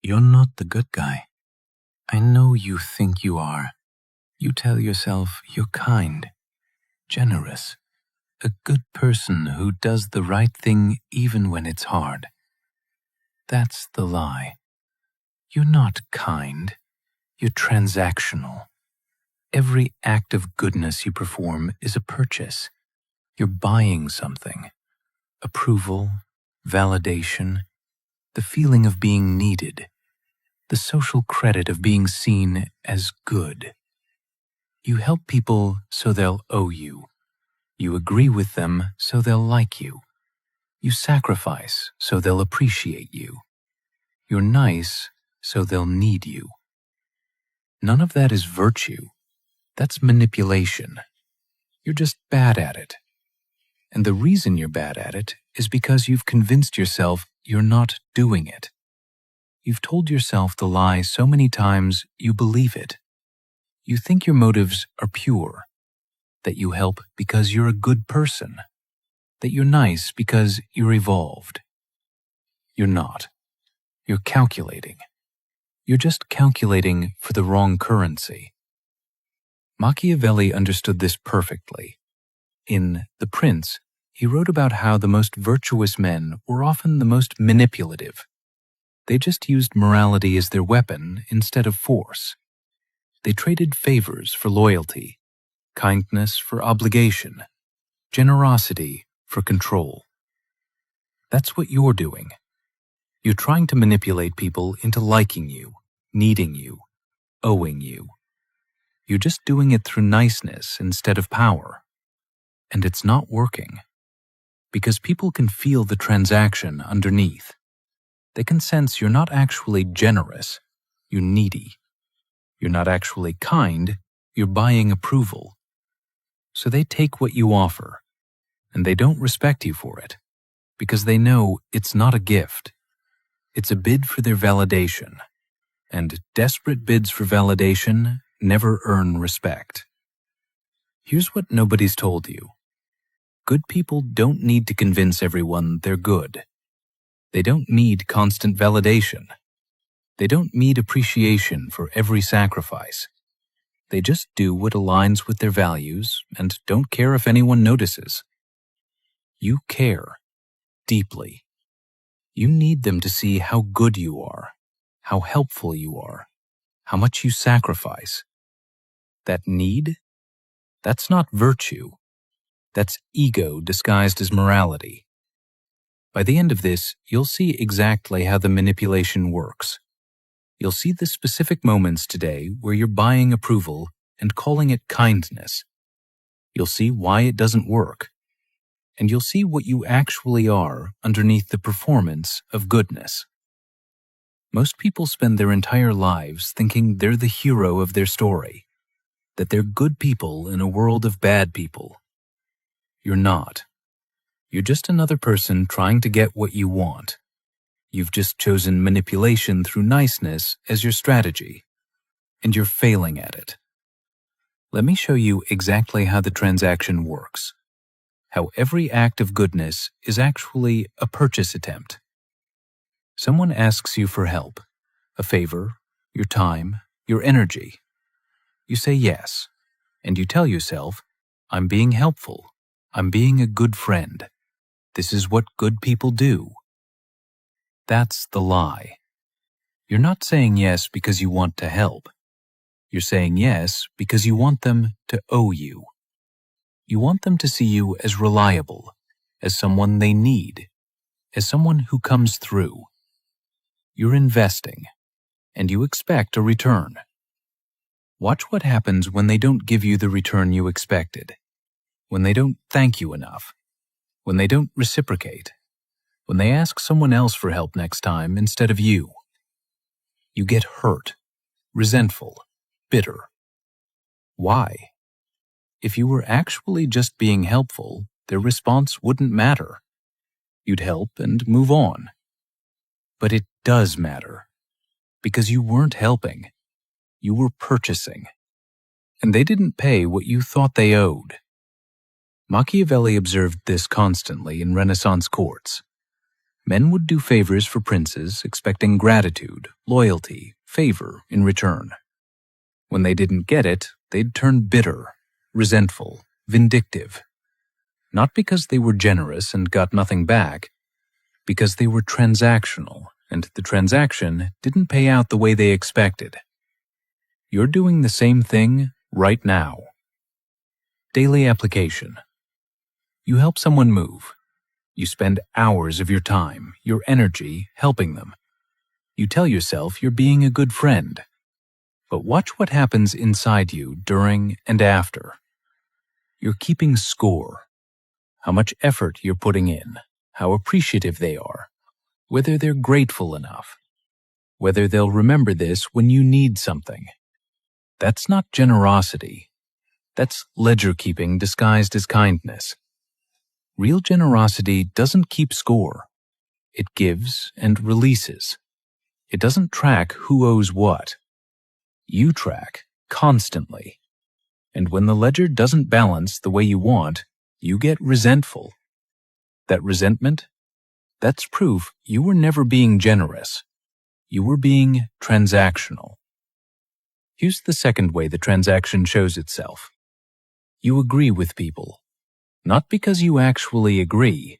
You're not the good guy. I know you think you are. You tell yourself you're kind, generous, a good person who does the right thing even when it's hard. That's the lie. You're not kind. You're transactional. Every act of goodness you perform is a purchase. You're buying something. Approval, validation, the feeling of being needed, the social credit of being seen as good. You help people so they'll owe you. You agree with them so they'll like you. You sacrifice so they'll appreciate you. You're nice so they'll need you. None of that is virtue. That's manipulation. You're just bad at it. And the reason you're bad at it is because you've convinced yourself you're not doing it. You've told yourself the lie so many times you believe it. You think your motives are pure, that you help because you're a good person, that you're nice because you're evolved. You're not. You're calculating. You're just calculating for the wrong currency. Machiavelli understood this perfectly. In The Prince, he wrote about how the most virtuous men were often the most manipulative. They just used morality as their weapon instead of force. They traded favors for loyalty, kindness for obligation, generosity for control. That's what you're doing. You're trying to manipulate people into liking you, needing you, owing you. You're just doing it through niceness instead of power. And it's not working. Because people can feel the transaction underneath. They can sense you're not actually generous, you're needy. You're not actually kind, you're buying approval. So they take what you offer, and they don't respect you for it, because they know it's not a gift. It's a bid for their validation, and desperate bids for validation never earn respect. Here's what nobody's told you. Good people don't need to convince everyone they're good. They don't need constant validation. They don't need appreciation for every sacrifice. They just do what aligns with their values and don't care if anyone notices. You care deeply. You need them to see how good you are, how helpful you are, how much you sacrifice. That need? That's not virtue. That's ego disguised as morality. By the end of this, you'll see exactly how the manipulation works. You'll see the specific moments today where you're buying approval and calling it kindness. You'll see why it doesn't work. And you'll see what you actually are underneath the performance of goodness. Most people spend their entire lives thinking they're the hero of their story, that they're good people in a world of bad people. You're not. You're just another person trying to get what you want. You've just chosen manipulation through niceness as your strategy, and you're failing at it. Let me show you exactly how the transaction works. How every act of goodness is actually a purchase attempt. Someone asks you for help, a favor, your time, your energy. You say yes, and you tell yourself, I'm being helpful. I'm being a good friend. This is what good people do. That's the lie. You're not saying yes because you want to help. You're saying yes because you want them to owe you. You want them to see you as reliable, as someone they need, as someone who comes through. You're investing, and you expect a return. Watch what happens when they don't give you the return you expected, when they don't thank you enough, when they don't reciprocate, when they ask someone else for help next time instead of you. You get hurt, resentful, bitter. Why? If you were actually just being helpful, their response wouldn't matter. You'd help and move on. But it does matter, because you weren't helping. You were purchasing. And they didn't pay what you thought they owed. Machiavelli observed this constantly in Renaissance courts. Men would do favors for princes, expecting gratitude, loyalty, favor in return. When they didn't get it, they'd turn bitter, resentful, vindictive. Not because they were generous and got nothing back, because they were transactional, and the transaction didn't pay out the way they expected. You're doing the same thing right now. Daily application. You help someone move. You spend hours of your time, your energy, helping them. You tell yourself you're being a good friend. But watch what happens inside you during and after. You're keeping score. How much effort you're putting in, how appreciative they are, whether they're grateful enough, whether they'll remember this when you need something. That's not generosity. That's ledger-keeping disguised as kindness. Real generosity doesn't keep score. It gives and releases. It doesn't track who owes what. You track constantly. And when the ledger doesn't balance the way you want, you get resentful. That resentment? That's proof you were never being generous. You were being transactional. Here's the second way the transaction shows itself. You agree with people. Not because you actually agree,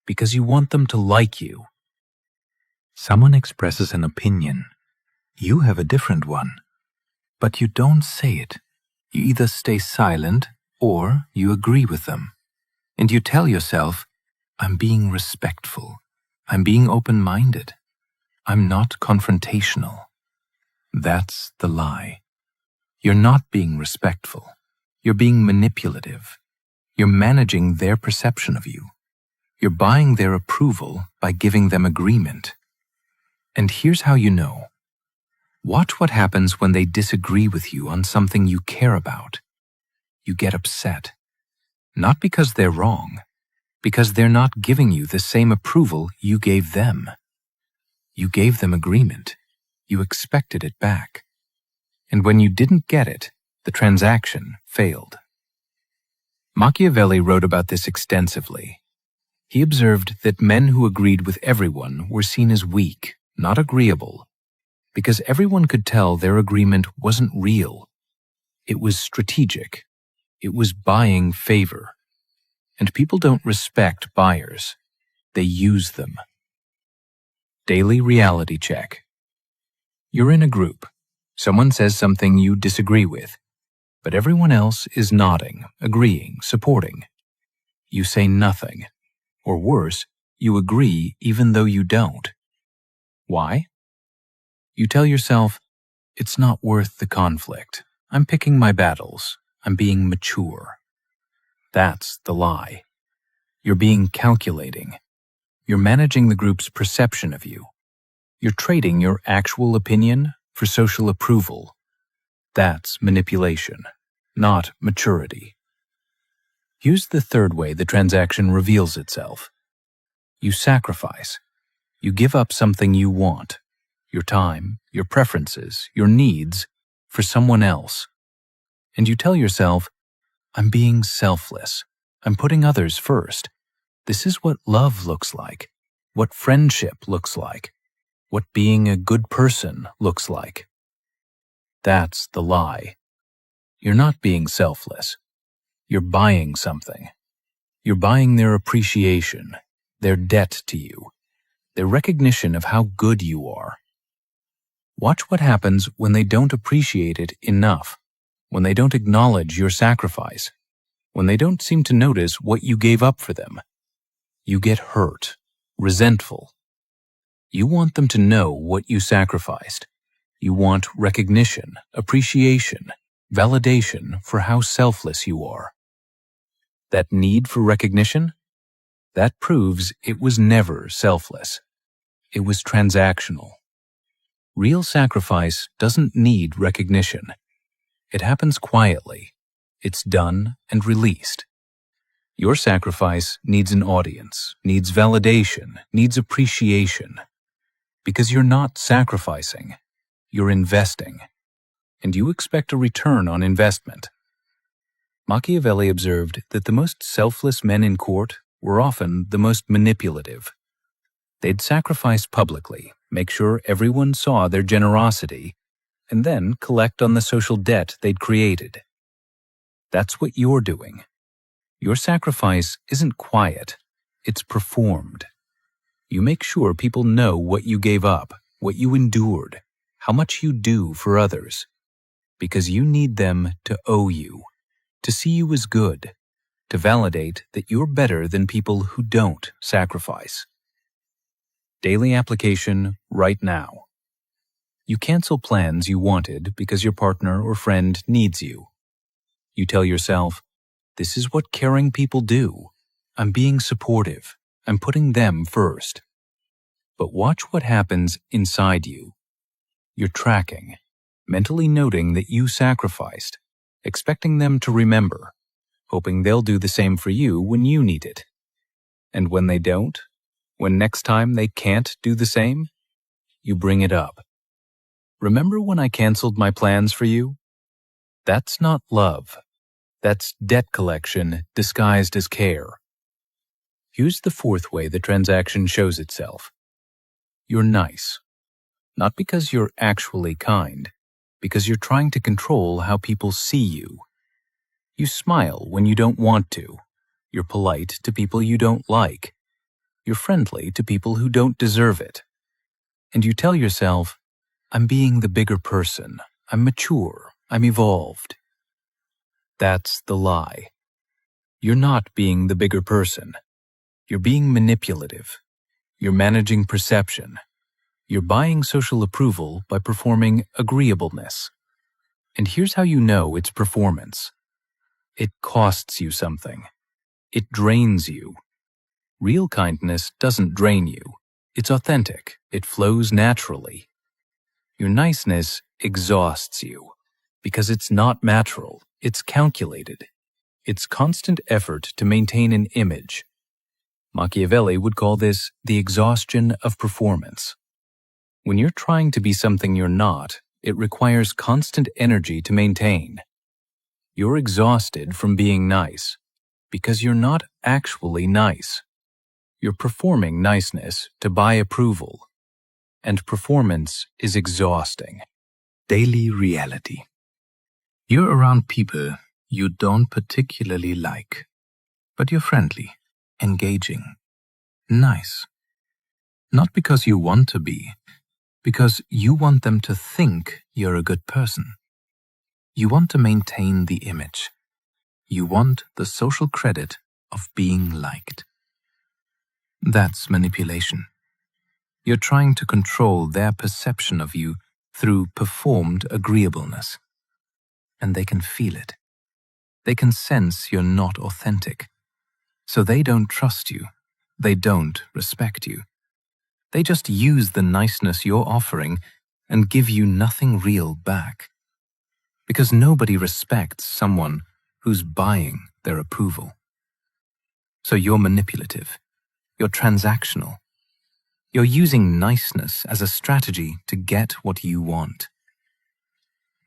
because you want them to like you. Someone expresses an opinion. You have a different one. But you don't say it. You either stay silent or you agree with them. And you tell yourself, I'm being respectful. I'm being open-minded. I'm not confrontational. That's the lie. You're not being respectful. You're being manipulative. You're managing their perception of you. You're buying their approval by giving them agreement. And here's how you know. Watch what happens when they disagree with you on something you care about. You get upset. Not because they're wrong, because they're not giving you the same approval you gave them. You gave them agreement. You expected it back. And when you didn't get it, the transaction failed. Machiavelli wrote about this extensively. He observed that men who agreed with everyone were seen as weak, not agreeable, because everyone could tell their agreement wasn't real. It was strategic. It was buying favor. And people don't respect buyers. They use them. Daily reality check. You're in a group. Someone says something you disagree with, but everyone else is nodding, agreeing, supporting. You say nothing. Or worse, you agree even though you don't. Why? You tell yourself, it's not worth the conflict. I'm picking my battles. I'm being mature. That's the lie. You're being calculating. You're managing the group's perception of you. You're trading your actual opinion for social approval. That's manipulation, not maturity. Here's the third way the transaction reveals itself. You sacrifice. You give up something you want, your time, your preferences, your needs, for someone else. And you tell yourself, I'm being selfless. I'm putting others first. This is what love looks like, what friendship looks like, what being a good person looks like. That's the lie. You're not being selfless. You're buying something. You're buying their appreciation, their debt to you, their recognition of how good you are. Watch what happens when they don't appreciate it enough, when they don't acknowledge your sacrifice, when they don't seem to notice what you gave up for them. You get hurt, resentful. You want them to know what you sacrificed. You want recognition, appreciation, validation for how selfless you are. That need for recognition? That proves it was never selfless. It was transactional. Real sacrifice doesn't need recognition. It happens quietly. It's done and released. Your sacrifice needs an audience, needs validation, needs appreciation. Because you're not sacrificing, you're investing. And you expect a return on investment. Machiavelli observed that the most selfless men in court were often the most manipulative. They'd sacrifice publicly, make sure everyone saw their generosity, and then collect on the social debt they'd created. That's what you're doing. Your sacrifice isn't quiet, it's performed. You make sure people know what you gave up, what you endured, how much you do for others, because you need them to owe you, to see you as good, to validate that you're better than people who don't sacrifice. Daily application right now. You cancel plans you wanted because your partner or friend needs you. You tell yourself, this is what caring people do. I'm being supportive. I'm putting them first. But watch what happens inside you. You're tracking, mentally noting that you sacrificed, expecting them to remember, hoping they'll do the same for you when you need it. And when they don't, when next time they can't do the same, you bring it up. Remember when I canceled my plans for you? That's not love. That's debt collection disguised as care. Here's the fourth way the transaction shows itself. You're nice. Not because you're actually kind, because you're trying to control how people see you. You smile when you don't want to. You're polite to people you don't like. You're friendly to people who don't deserve it. And you tell yourself, I'm being the bigger person. I'm mature. I'm evolved. That's the lie. You're not being the bigger person. You're being manipulative. You're managing perception. You're buying social approval by performing agreeableness. And here's how you know it's performance. It costs you something. It drains you. Real kindness doesn't drain you. It's authentic. It flows naturally. Your niceness exhausts you because it's not natural. It's calculated. It's constant effort to maintain an image. Machiavelli would call this the exhaustion of performance. When you're trying to be something you're not, it requires constant energy to maintain. You're exhausted from being nice because you're not actually nice. You're performing niceness to buy approval, and performance is exhausting. Daily reality. You're around people you don't particularly like, but you're friendly, engaging, nice. Not because you want to be, because you want them to think you're a good person. You want to maintain the image. You want the social credit of being liked. That's manipulation. You're trying to control their perception of you through performed agreeableness. And they can feel it. They can sense you're not authentic. So they don't trust you. They don't respect you. They just use the niceness you're offering and give you nothing real back. Because nobody respects someone who's buying their approval. So you're manipulative. You're transactional. You're using niceness as a strategy to get what you want.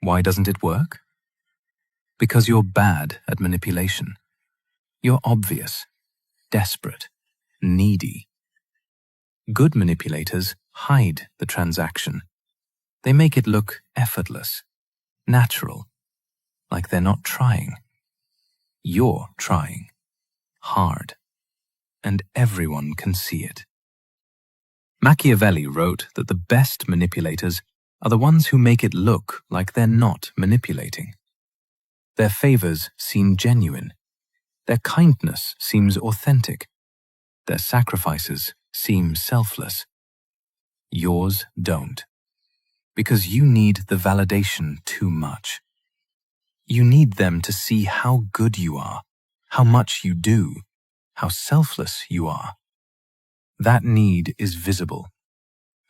Why doesn't it work? Because you're bad at manipulation. You're obvious, desperate, needy. Good manipulators hide the transaction. They make it look effortless, natural, like they're not trying. You're trying, hard, and everyone can see it. Machiavelli wrote that the best manipulators are the ones who make it look like they're not manipulating. Their favors seem genuine. Their kindness seems authentic. Their sacrifices seem selfless. Yours don't. Because you need the validation too much. You need them to see how good you are, how much you do, how selfless you are. That need is visible,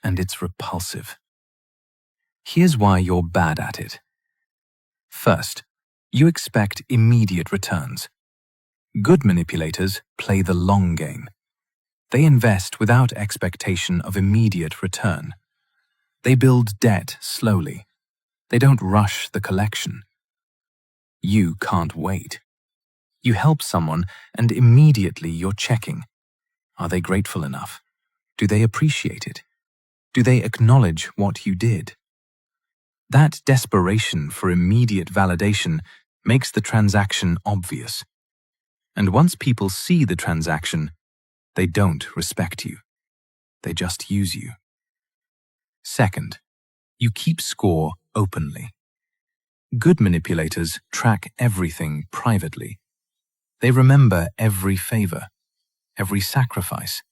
and it's repulsive. Here's why you're bad at it. First, you expect immediate returns. Good manipulators play the long game. They invest without expectation of immediate return. They build debt slowly. They don't rush the collection. You can't wait. You help someone and immediately you're checking. Are they grateful enough? Do they appreciate it? Do they acknowledge what you did? That desperation for immediate validation makes the transaction obvious. And once people see the transaction, they don't respect you. They just use you. Second, you keep score openly. Good manipulators track everything privately. They remember every favor, every sacrifice,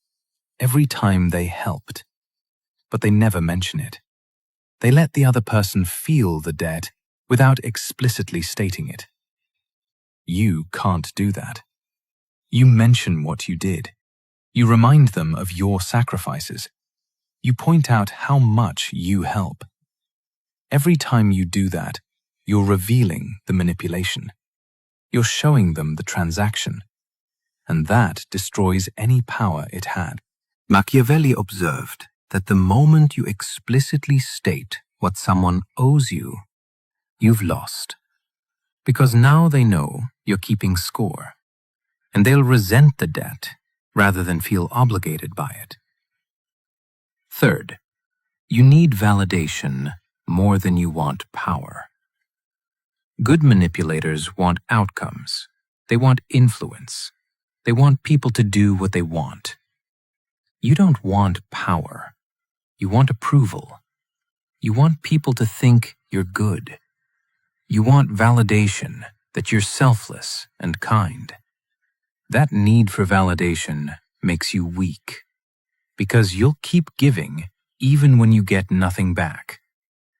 every time they helped. But they never mention it. They let the other person feel the debt without explicitly stating it. You can't do that. You mention what you did. You remind them of your sacrifices. You point out how much you help. Every time you do that, you're revealing the manipulation. You're showing them the transaction. And that destroys any power it had. Machiavelli observed that the moment you explicitly state what someone owes you, you've lost. Because now they know you're keeping score, and they'll resent the debt rather than feel obligated by it. Third, you need validation more than you want power. Good manipulators want outcomes. They want influence. They want people to do what they want. You don't want power. You want approval. You want people to think you're good. You want validation that you're selfless and kind. That need for validation makes you weak, because you'll keep giving even when you get nothing back,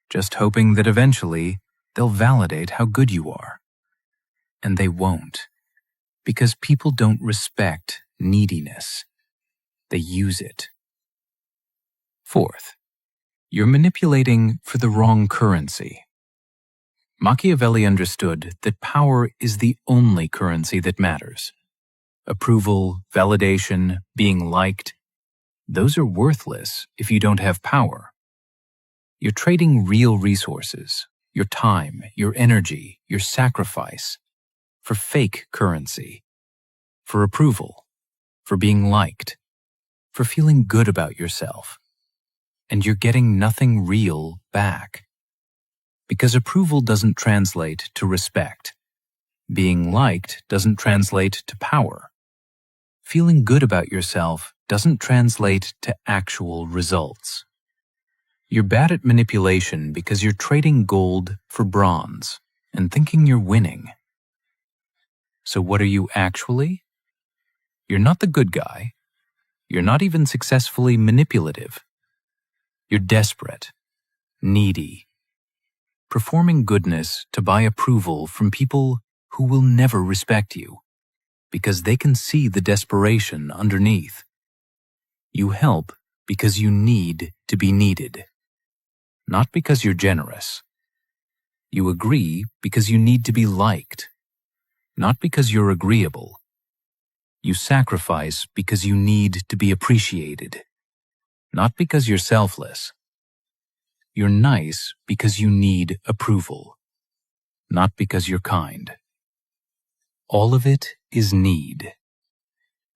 just hoping that eventually they'll validate how good you are. And they won't, because people don't respect neediness. They use it. Fourth, you're manipulating for the wrong currency. Machiavelli understood that power is the only currency that matters. Approval, validation, being liked, those are worthless if you don't have power. You're trading real resources, your time, your energy, your sacrifice, for fake currency, for approval, for being liked, for feeling good about yourself. And you're getting nothing real back. Because approval doesn't translate to respect. Being liked doesn't translate to power. Feeling good about yourself doesn't translate to actual results. You're bad at manipulation because you're trading gold for bronze and thinking you're winning. So what are you actually? You're not the good guy. You're not even successfully manipulative. You're desperate, needy, performing goodness to buy approval from people who will never respect you, because they can see the desperation underneath. You help because you need to be needed, not because you're generous. You agree because you need to be liked, not because you're agreeable. You sacrifice because you need to be appreciated, not because you're selfless. You're nice because you need approval, not because you're kind. All of it is need.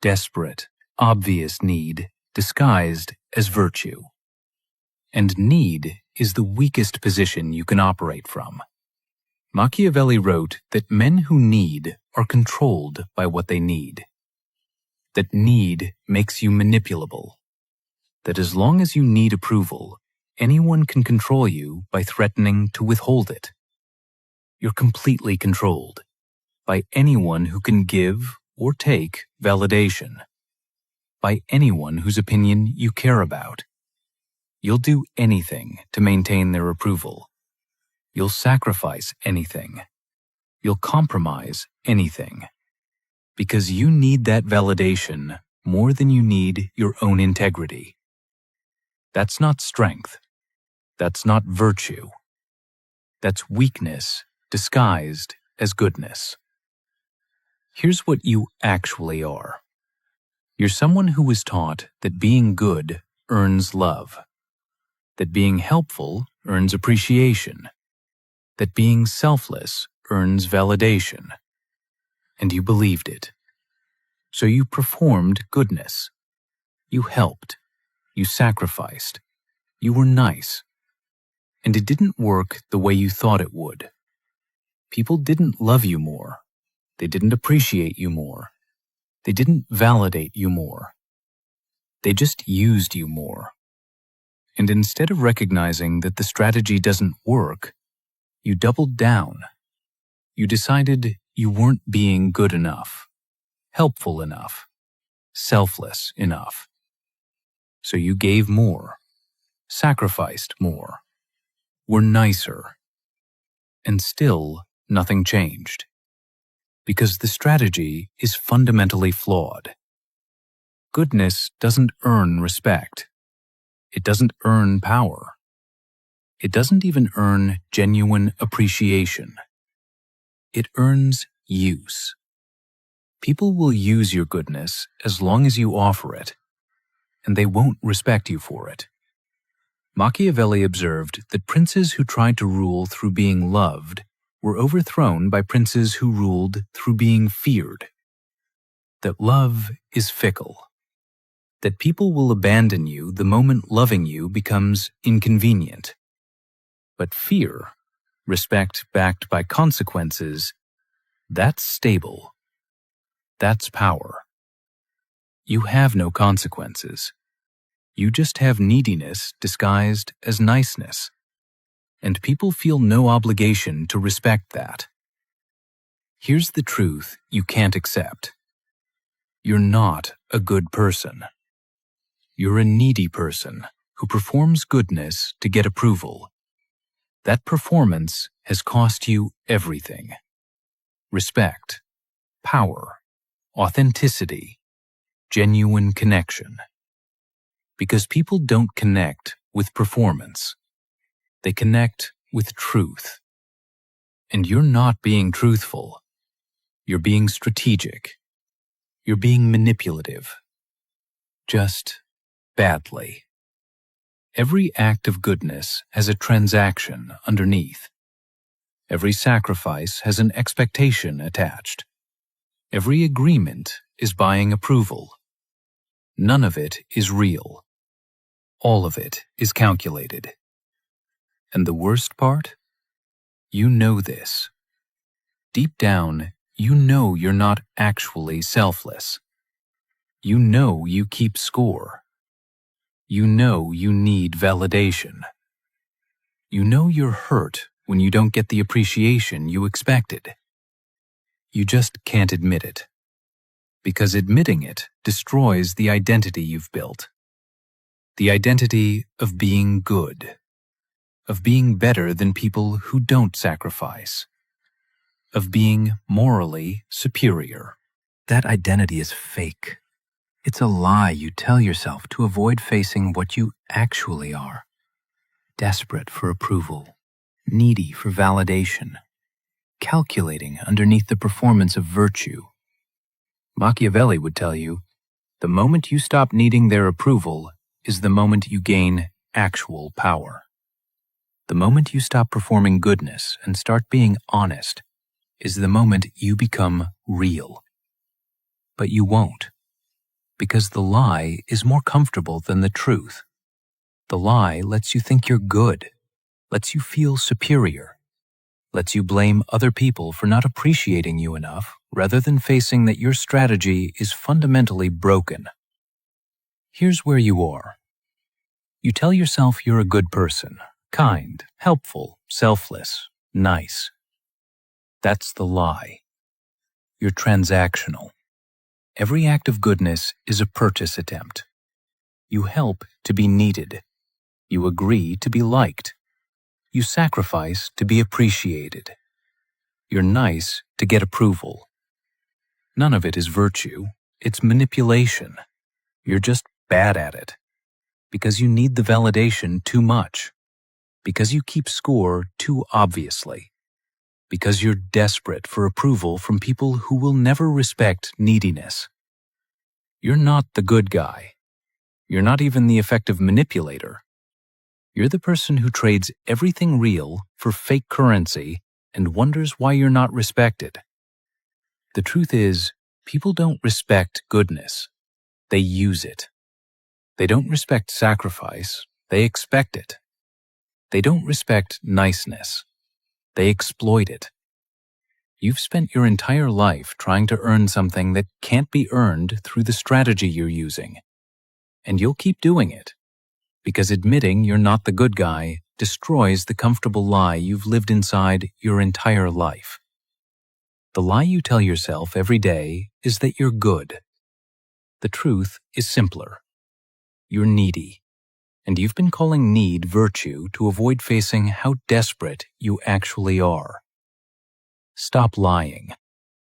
Desperate, obvious need disguised as virtue. And need is the weakest position you can operate from. Machiavelli wrote that men who need are controlled by what they need. That need makes you manipulable. That as long as you need approval, anyone can control you by threatening to withhold it. You're completely controlled by anyone who can give or take validation, by anyone whose opinion you care about. You'll do anything to maintain their approval. You'll sacrifice anything. You'll compromise anything. Because you need that validation more than you need your own integrity. That's not strength. That's not virtue. That's weakness disguised as goodness. Here's what you actually are. You're someone who was taught that being good earns love, that being helpful earns appreciation, that being selfless earns validation. And you believed it. So you performed goodness. You helped. You sacrificed. You were nice. And it didn't work the way you thought it would. People didn't love you more. They didn't appreciate you more. They didn't validate you more. They just used you more. And instead of recognizing that the strategy doesn't work, you doubled down. You decided you weren't being good enough, helpful enough, selfless enough. So you gave more, sacrificed more, were nicer. And still, nothing changed. Because the strategy is fundamentally flawed. Goodness doesn't earn respect. It doesn't earn power. It doesn't even earn genuine appreciation. It earns use. People will use your goodness as long as you offer it, and they won't respect you for it. Machiavelli observed that princes who tried to rule through being loved were overthrown by princes who ruled through being feared. That love is fickle. That people will abandon you the moment loving you becomes inconvenient. But fear, respect backed by consequences, that's stable. That's power. You have no consequences. You just have neediness disguised as niceness. And people feel no obligation to respect that. Here's the truth you can't accept. You're not a good person. You're a needy person who performs goodness to get approval. That performance has cost you everything. Respect, power, authenticity, genuine connection. Because people don't connect with performance. They connect with truth. And you're not being truthful. You're being strategic. You're being manipulative. Just badly. Every act of goodness has a transaction underneath. Every sacrifice has an expectation attached. Every agreement is buying approval. None of it is real. All of it is calculated. And the worst part? You know this. Deep down, you know you're not actually selfless. You know you keep score. You know you need validation. You know you're hurt when you don't get the appreciation you expected. You just can't admit it. Because admitting it destroys the identity you've built. The identity of being good. Of being better than people who don't sacrifice. Of being morally superior. That identity is fake. It's a lie you tell yourself to avoid facing what you actually are. Desperate for approval, needy for validation, calculating underneath the performance of virtue. Machiavelli would tell you, the moment you stop needing their approval is the moment you gain actual power. The moment you stop performing goodness and start being honest is the moment you become real. But you won't. Because the lie is more comfortable than the truth. The lie lets you think you're good, lets you feel superior, lets you blame other people for not appreciating you enough rather than facing that your strategy is fundamentally broken. Here's where you are. You tell yourself you're a good person, kind, helpful, selfless, nice. That's the lie. You're transactional. Every act of goodness is a purchase attempt. You help to be needed. You agree to be liked. You sacrifice to be appreciated. You're nice to get approval. None of it is virtue. It's manipulation. You're just bad at it. Because you need the validation too much. Because you keep score too obviously. Because you're desperate for approval from people who will never respect neediness. You're not the good guy. You're not even the effective manipulator. You're the person who trades everything real for fake currency and wonders why you're not respected. The truth is, people don't respect goodness. They use it. They don't respect sacrifice, they expect it. They don't respect niceness, they exploit it. You've spent your entire life trying to earn something that can't be earned through the strategy you're using. And you'll keep doing it, because admitting you're not the good guy destroys the comfortable lie you've lived inside your entire life. The lie you tell yourself every day is that you're good. The truth is simpler. You're needy, and you've been calling need virtue to avoid facing how desperate you actually are. Stop lying.